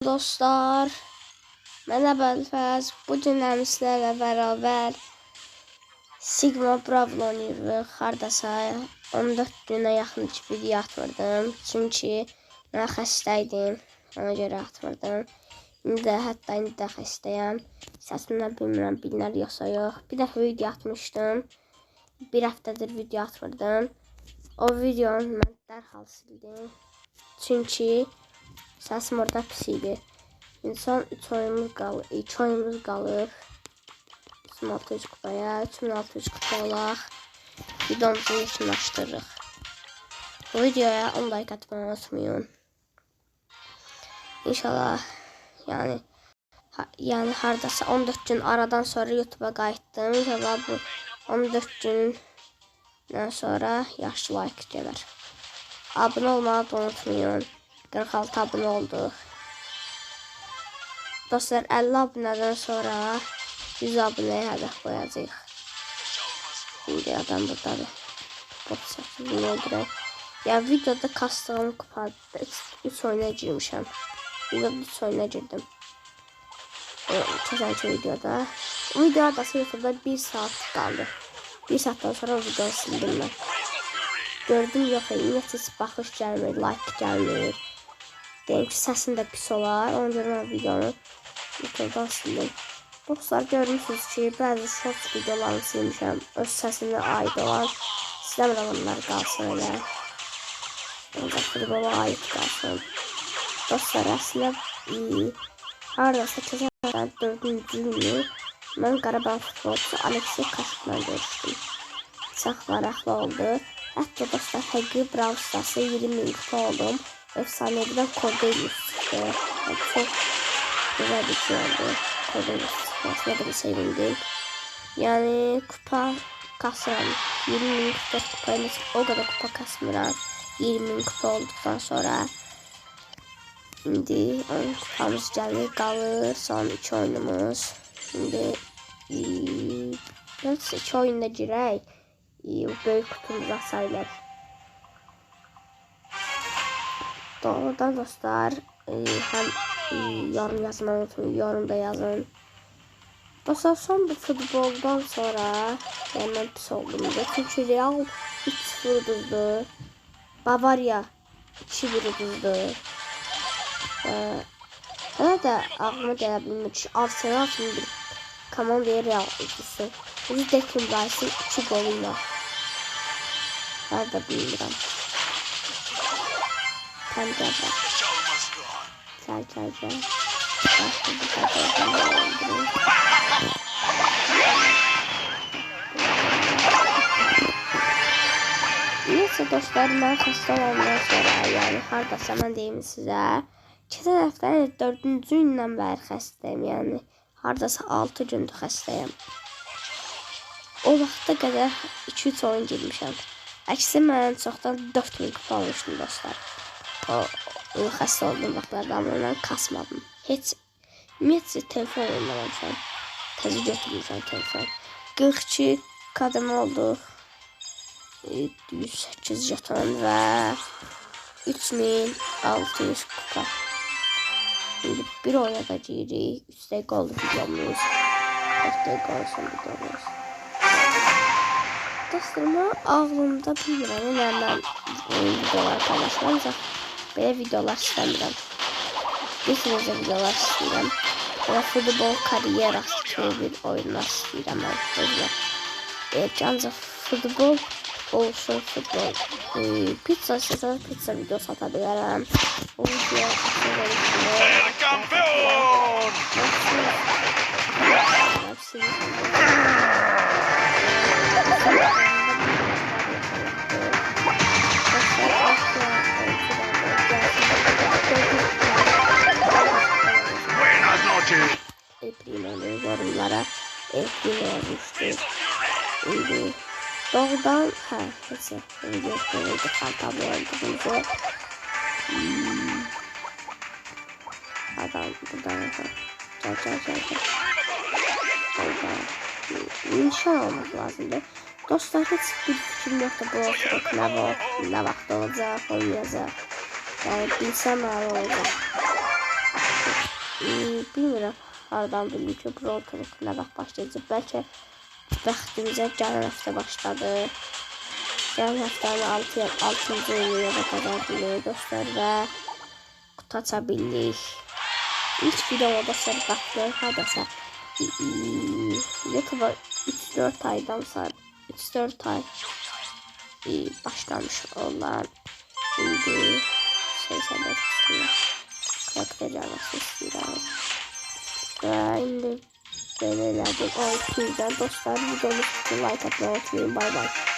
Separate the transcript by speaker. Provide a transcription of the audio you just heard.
Speaker 1: dostlar, mən Əbəlfəz. Bu günlər sizlərlə bərabər Sigma Brawl oynayırıq. Hardasa 14 günə yaxın ki video atmırdım. Çünki mən xəstəydim, ona görə atmırdım. Hətta indi də xəstəyəm. Səsimdən bilmirəm, bilinər yoxsa yox. Bir dəfə video atmışdım. Bir həftədir video atmırdım. O videonu mən dərhal sildim. Çünki səsim orada pis idi. İnsan 3 oyunumuz qalıb. 3600 kupaya, 3600 kupa olaq. Videomuzu yekunlaşdırırıq. Bu videoya 10 like atmayı unutmayın. İnşallah yani hardasa 14 gün aradan sonra YouTube'a qayıtdım. İnşallah bu 14 gündən sonra yaxşı like gələr. Abunə olmağı da unutmayın. 46 abunə olduq. Dostlar 50 abunədən sonra 100 abunəyə hədəf qoyacağıq. İndi adam buradadır. Bunu öldürək. Yəni videoda kastığım kupada 3 oyuna girmişəm. Videoda 3 oyuna girdim. Keçənki videoda. Video da YouTube'da 1 saat qaldı. 1 saatdan sonra o videonu sildim mən. Gördüm yox, heç baxış gəlmir, like gəlmir. Deyim ki, səsin də pis olar. Ona görə mən videonu YouTube'dan sildim. Dostlar, görmüşsünüz ki, bəzi short videolarını silmişəm. Öz səsinə aid olan. İstəmirəm onlar qalsın elə. Ancaq futbola aid qalsın. Dostlar, əslində haradasa keçən 4-cü günü mən Qarabağ futbolçusu Aleksey Kaşıqla görüşdüm. Çox maraqlı oldu. Hətta dostlar, həqiqi Brawl Stars'ı 20.000 kupa oldum. Efsanevidən Cordelius çıxdı. Çox güzel bir şey oldu. Cordelius çıxmasına da sevindim. Yəni kupa kasıram. 20.000 kupayla o kadar kupa kasmıram. 20.000 kupa olduktan sonra indi 10 kupamız gəlir, qalır son 2 oyunumuz. Şimdi 2 oyunda girək. Böyük kutumuza sayılır. Doğrudan dostlar, hem yorum yazmayı unutmayın, yorum da yazın. Dostlar, son bu futboldan sonra ben pis oldum. Çünkü Real 3-0 uduzdu. Bavaria 2-1 uduzdu. Bana da aklıma gələ bilmir ki, Arsenal kimi bir komandaya Real uduzsun. Biz Declan Rice'ın 2 goluyla. Ben de bilmirəm. Pəncəbə. Çərçərcə. Neyse dostlar, mən xəstə olandan sonra, yəni hardasa mən deyim sizə. Keçən həftə 4-cü gündən bəri xəstəyim, yəni hardasa 6 gündür xəstəyəm. O vaxta qədər 2-3 oyun girmişəm. Əksi mən çoxdan 4000 kupa almışdım dostlar. O xəstə olduğum vaxtlardan mən kasmadım. Heç telefon oynamamışam. Təzə götürmüşəm telefon. 42 kademe olduq. 108 jeton və 3600 kupa. Şimdi bir oyuna da giyirik. 3 dəqiqə oldu videomuz. 4 dəqiqə olsun videomuz. Dostlarım, ağlımda bilmirəm. Yəni mən oyun videoları paylaşmam. Ancaq belə videolar istəmirəm. Bir sürəcə videolar istəyirəm. Və futbol karyerası kimi bir oyunlar istəyirəm mən. Ancaq futbol olsun, futbol. Pizza istəsəniz pizza videosu ata bilərəm. O video Primo'nun yorumlara Primo yazmıştı. Şimdi doğrudan neyse video koyuydu tablo olduğumuzu adam buradan nişan olmak lazımdı. Dostlar, hiç bir fikrim yoktu bu oturuk ne vakti olacak, oynayacak. Yani bilsem ne olacak. hardan bilim ki bronkolog nə vaxt başlayacaq. Bəlkə bəxtimizə gələn həftə başladı. Gələn həftənin 6-cı oyunu da qazandık dostlar və qutu aça bildik. İlk videoda dostlar baxdıq. Hadəsə YouTube'a 3-4 aydan sonra 3-4 ay başlamış olan indi şeysədə karakter yazması istəyirəm. Və indi belə elədim. O 200'den dostlar videomu like atmayı unutmayın. Bay bay.